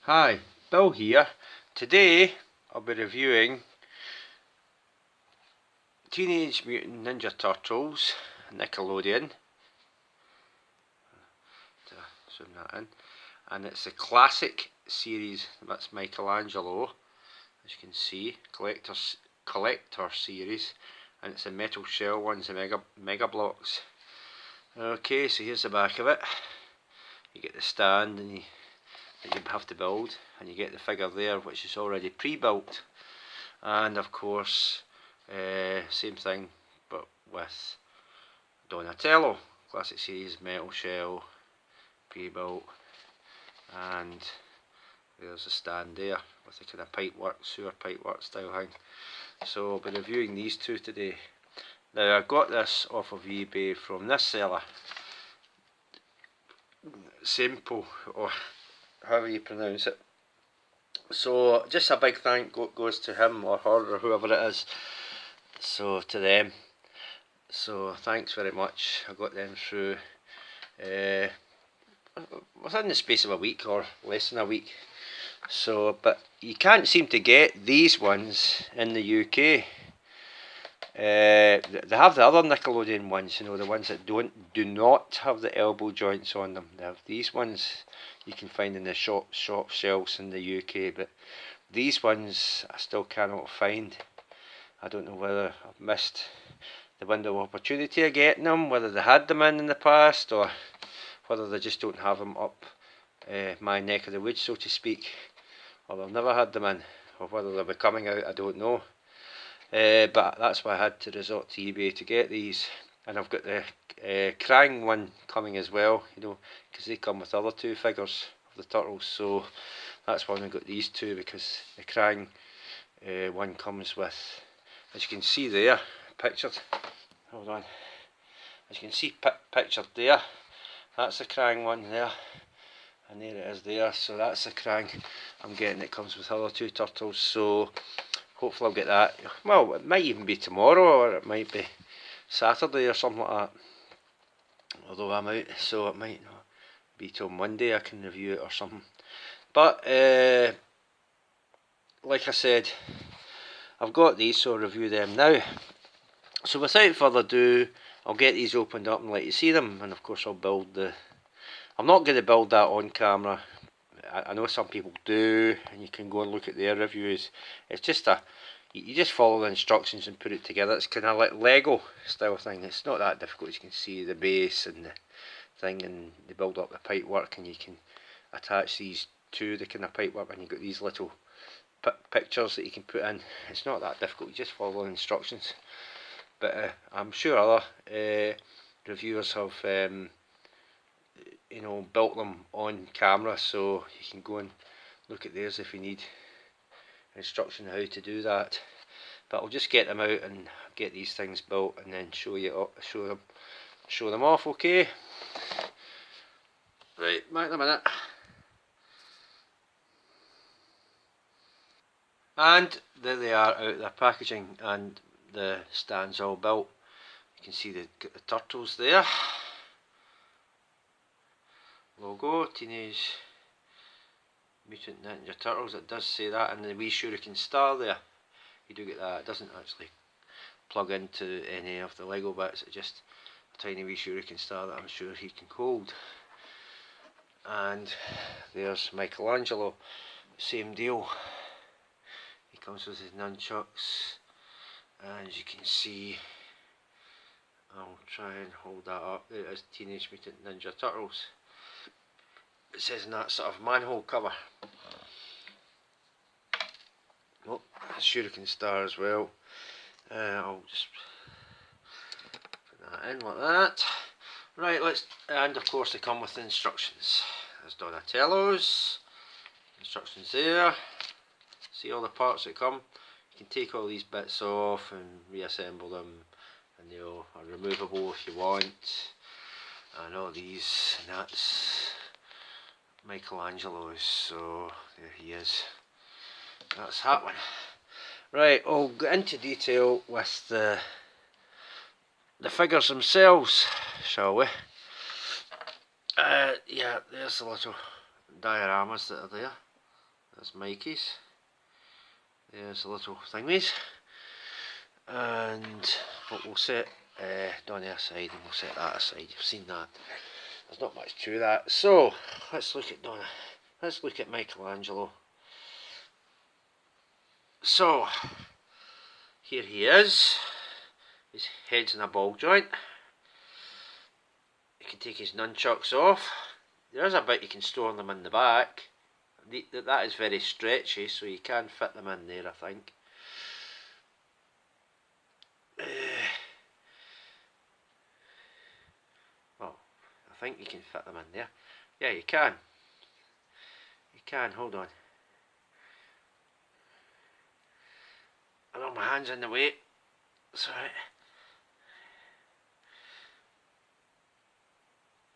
Hi, Bill here. Today I'll be reviewing Teenage Mutant Ninja Turtles, Nickelodeon. Zoom that in. And it's a classic series. That's Michelangelo, as you can see, collector series, and it's a metal shell ones, the mega blocks. Okay, so here's the back of it. You get the stand and that you have to build, and you get the figure there, which is already pre-built. And of course, same thing, but with Donatello. Classic series, metal shell, pre-built, and there's a stand there with a kind of pipework, sewer pipework style thing. So I'll be reviewing these two today. Now I got this off of eBay from this seller, Simple, or however you pronounce it. So just a big thank goes to him or her or whoever it is. So to them. So thanks very much. I got them through within the space of a week or less than a week. So, but you can't seem to get these ones in the UK. They have the other Nickelodeon ones, you know, the ones that do not have the elbow joints on them. They have these ones you can find in the shop shelves in the UK, but these ones I still cannot find. I don't know whether I've missed the window of opportunity of getting them, whether they had them in the past, or whether they just don't have them up my neck of the woods, so to speak, or they've never had them in, or whether they'll be coming out, I don't know. But that's why I had to resort to eBay to get these. And I've got the Krang one coming as well, you know, because they come with other two figures of the turtles, so that's why I got these two, because the Krang one comes with, as you can see there, pictured, hold on, as you can see pictured there, that's the Krang one there, and there it is there, so that's the Krang I'm getting. It comes with other two turtles, so hopefully I'll get that. Well, it might even be tomorrow, or it might be Saturday or something like that, although I'm out, so it might not be till Monday I can review it or something. But like I said, I've got these, so I'll review them now. So without further ado, I'll get these opened up and let you see them, and of course I'll build the... I'm not going to build that on camera. I know some people do, and you can go and look at their reviews. It's just you just follow the instructions and put it together. It's kind of like Lego style thing. It's not that difficult. You can see the base and the thing, and they build up the pipework, and you can attach these to the kind of pipework, and you've got these little pictures that you can put in. It's not that difficult. You just follow the instructions. But I'm sure other reviewers have you know, built them on camera, so you can go and look at theirs if you need instruction how to do that. But I'll just get them out and get these things built, and then show them off. Okay. Right, back in a minute. And there they are out of their packaging, and the stand's all built. You can see the turtles there. Logo, Teenage Mutant Ninja Turtles. It does say that, and the wee shuriken star there. You do get that. It doesn't actually plug into any of the Lego bits. It's just a tiny wee shuriken star that I'm sure he can hold. And there's Michelangelo. Same deal. He comes with his nunchucks, and as you can see, I'll try and hold that up. There it is, Teenage Mutant Ninja Turtles. It says in that sort of manhole cover. Oh, a shuriken star as well. I'll just put that in like that. Right, and of course they come with the instructions. There's Donatello's instructions there. See all the parts that come. You can take all these bits off and reassemble them, and they all are removable if you want. And all these, and that's Michelangelo's, so there he is. That's that one. Right, I'll get into detail with the figures themselves, shall we? Yeah, there's the little dioramas that are there. That's Mikey's. There's the little thingies. And what we'll set down the aside, and we'll set that aside. You've seen that. There's not much to that. So let's look at Donna. Let's look at Michelangelo. So here he is. His head's in a ball joint. You can take his nunchucks off. There's a bit you can store them in the back. That is very stretchy, so you can fit them in there, I think. Well, I think you can fit them in there. Yeah, you can. You can, hold on. I know my hand's in the way. Sorry.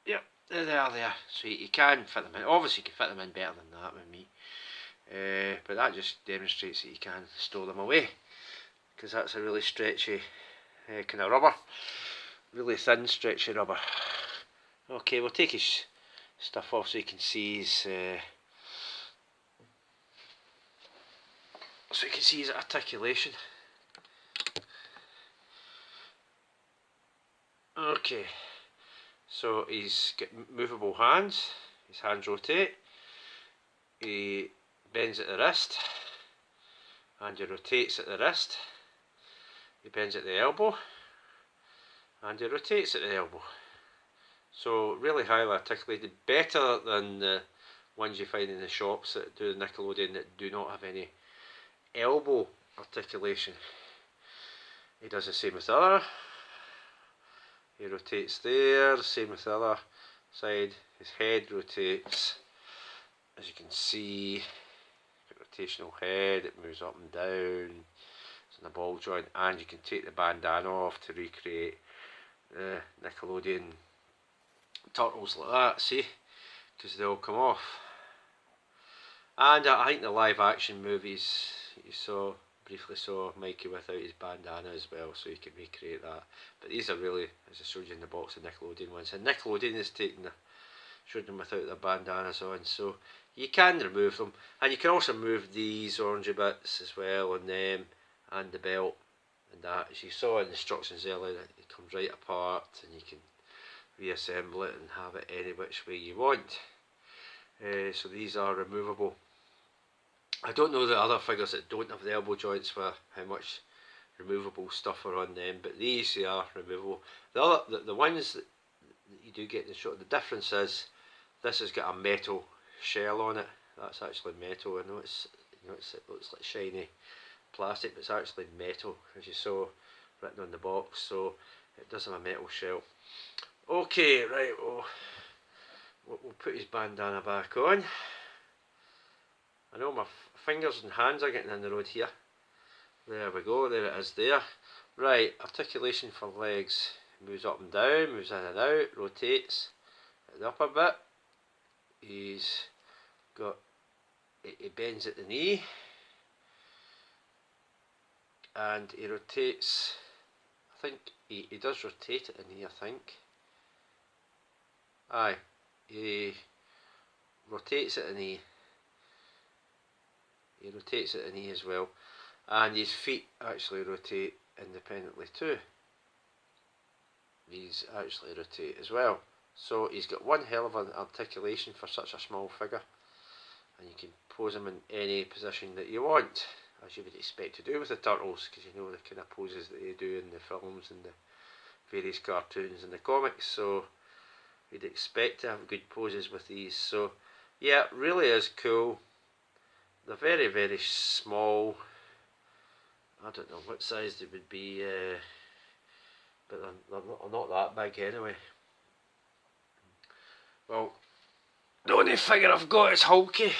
Yep, there they are there. So you can fit them in. Obviously you can fit them in better than that with me. But that just demonstrates that you can store them away. Because that's a really stretchy kind of rubber. Really thin stretchy rubber. Okay, we'll take his stuff off so you can see his articulation. Okay, so he's got movable hands. His hands rotate. He bends at the wrist, and he rotates at the wrist. He bends at the elbow, and he rotates at the elbow. So really highly articulated, better than the ones you find in the shops that do the Nickelodeon that do not have any elbow articulation. He does the same with the other. He rotates there, same with the other side. His head rotates, as you can see, rotational head, it moves up and down. It's in a ball joint, and you can take the bandana off to recreate the Nickelodeon turtles like that, see, because they all come off. And I think the live action movies you briefly saw Mikey without his bandana as well, so you can recreate that. But these are really, as I showed you in the box, the Nickelodeon ones, and Nickelodeon is showed them without their bandanas on, so you can remove them. And you can also remove these orangey bits as well on them, and the belt and that. As you saw in the instructions earlier, it comes right apart and you can reassemble it and have it any which way you want. So these are removable. I don't know the other figures that don't have the elbow joints for how much removable stuff are on them, but these they are removable. The ones that you do get in the shot, the difference is this has got a metal shell on it. That's actually metal. I know it looks like shiny plastic, but it's actually metal, as you saw written on the box. So it does have a metal shell. Okay, right. We'll put his bandana back on. I know my fingers and hands are getting in the road here. There we go, there it is there. Right, articulation for legs. Moves up and down, moves in and out, rotates at the upper bit. He bends at the knee. And he rotates, I think he does rotate at the knee, I think. Aye, he rotates at the knee. He rotates at the knee as well, and his feet actually rotate independently too. These actually rotate as well. So he's got one hell of an articulation for such a small figure, and you can pose him in any position that you want, as you would expect to do with the turtles, because you know the kind of poses that they do in the films and the various cartoons and the comics. So you'd expect to have good poses with these. So yeah, it really is cool. They're very, very small. I don't know what size they would be, but they're not that big anyway. Well, the only figure I've got is Hulky,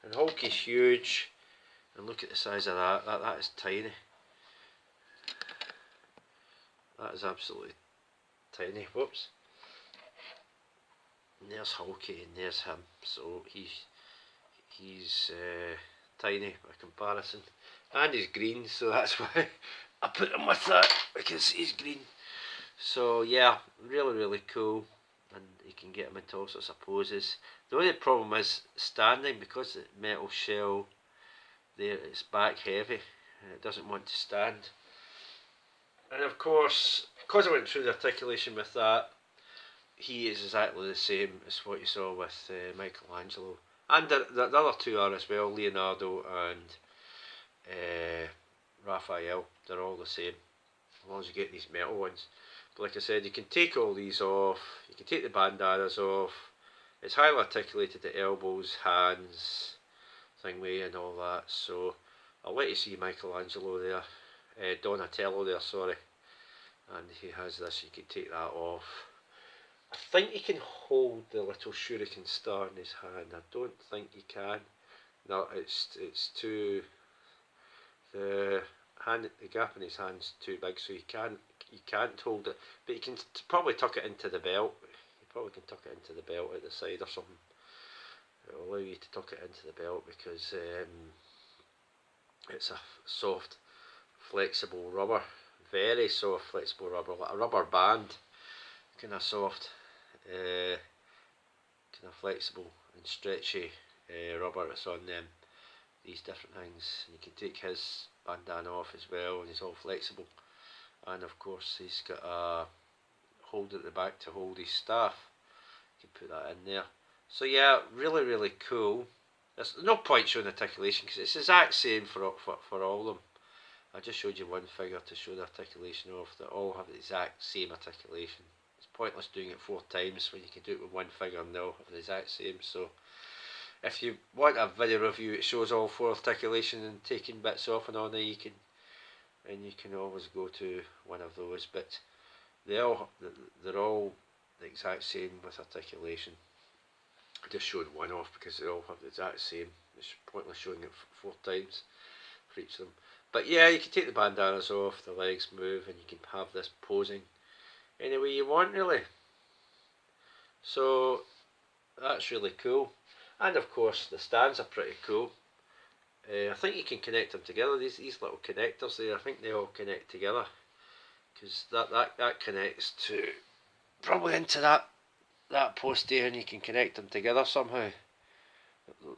and Hulky's huge. And look at the size of that. That is tiny. That is absolutely tiny. Whoops. And there's Hulky, and there's him. So he's tiny by comparison, and he's green, so that's why I put him with that, because he's green. So yeah, really, really cool. and you can get them into all sorts of poses. The only problem is standing, because the metal shell there is back heavy and it doesn't want to stand. And of course, because I went through the articulation with that, he is exactly the same as what you saw with Michelangelo, and the other two are as well, Leonardo and Raphael. They're all the same, as long as you get these metal ones. But like I said, you can take all these off, you can take the bandanas off. It's highly articulated at elbows, hands, thingy and all that. So I'll let you see Michelangelo there, Donatello there, sorry. And he has this, you can take that off. I think you can hold the little shuriken star in his hand. I don't think you can. No, it's too, the gap in his hand's too big, so you can't hold it. But you can probably tuck it into the belt. You probably can tuck it into the belt at the side or something. It'll allow you to tuck it into the belt because it's a soft, flexible rubber. Very soft, flexible rubber, like a rubber band. Kind of soft, kind of flexible and stretchy rubber that's on them. These different things. And you can take his bandana off as well, and he's all flexible. And of course, he's got a holder at the back to hold his staff. You can put that in there. So yeah, really, really cool. There's no point showing articulation because it's the exact same for all of them. I just showed you one figure to show the articulation of. They all have the exact same articulation. It's pointless doing it 4 times when you can do it with one figure and they'll have the exact same. So if you want a video review, it shows all 4 articulation and taking bits off and on there, you can always go to one of those. But they're all the exact same with articulation. I just showed one off because they all have the exact same. It's pointless showing it 4 times for each of them. But yeah, you can take the bandanas off, the legs move, and you can have this posing any way you want, really. So that's really cool. And of course, the stands are pretty cool. I think you can connect them together. These little connectors there, I think they all connect together because that connects to probably into that post there, and you can connect them together somehow.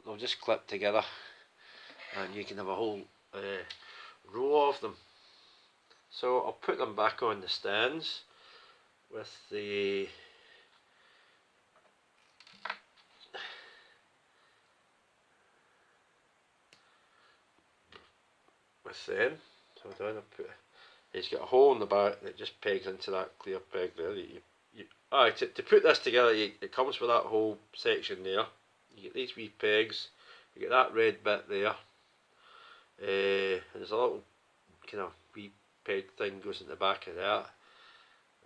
They'll just clip together, and you can have a whole row of them. So I'll put them back on the stands with the them. Hold on, I'll put. He's got a hole in the back that just pegs into that clear peg there. To put this together, it comes with that whole section there. You get these wee pegs. You get that red bit there. And there's a little kind of wee peg thing goes in the back of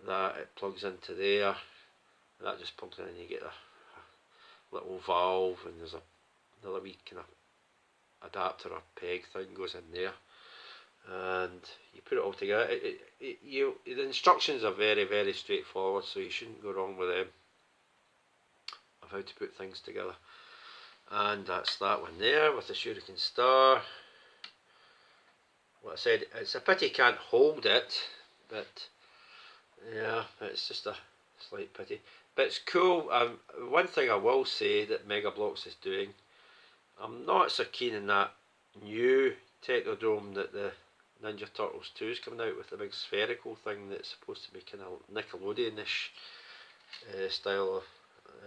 that it plugs into there, and that just plugs in and you get a little valve, and there's another wee kind of adapter or peg thing goes in there, and you put it all together. The instructions are very, very straightforward, so you shouldn't go wrong with them of how to put things together. And that's that one there with the shuriken star. Like I said, it's a pity you can't hold it, but yeah, it's just a slight pity. But it's cool. One thing I will say that Mega Bloks is doing, I'm not so keen in that new Technodrome that the Ninja Turtles 2 is coming out with, the big spherical thing that's supposed to be kind of Nickelodeon-ish style of.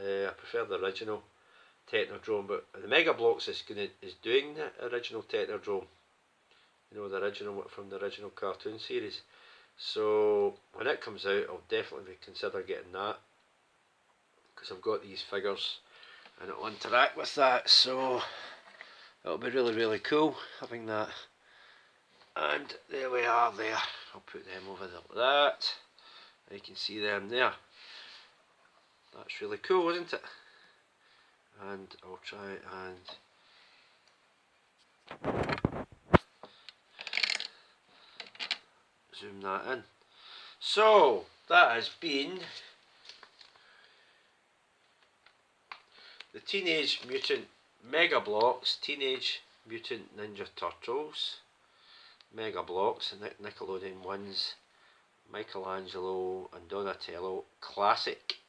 I prefer the original Technodrome, but the Mega Bloks is doing the original Technodrome. You know, the original from the original cartoon series. So when it comes out, I'll definitely consider getting that because I've got these figures and it'll interact with that. So it'll be really, really cool having that. And there we are there. I'll put them over there like that. You can see them there. That's really cool, isn't it? And I'll try and zoom that in. So that has been the Teenage Mutant Mega Bloks, Teenage Mutant Ninja Turtles Mega Bloks, and Nickelodeon ones, Michelangelo and Donatello classic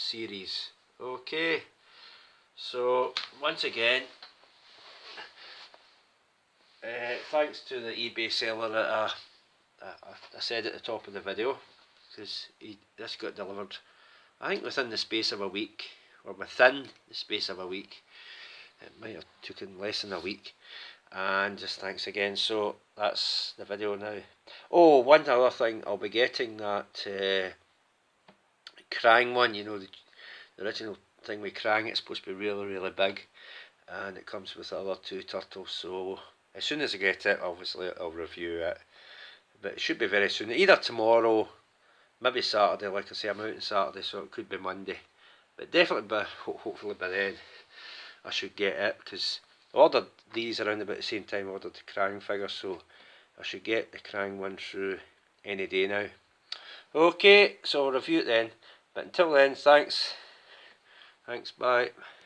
series. Okay, so once again, thanks to the eBay seller that I said at the top of the video, because this got delivered, I think within the space of a week, or within the space of a week. It might have taken less than a week. And just thanks again. So that's the video now. Oh, one other thing, I'll be getting that Krang one, you know, the original thing with Krang. It's supposed to be really, really big, and it comes with the other two turtles. So as soon as I get it, obviously I'll review it, but it should be very soon, either tomorrow, maybe Saturday. Like I say, I'm out on Saturday, so it could be Monday, but definitely by hopefully by then I should get it, because I ordered these around about the same time I ordered the Krang figure, so I should get the Krang one through any day now. Okay, so I'll review it then, but until then, thanks, bye.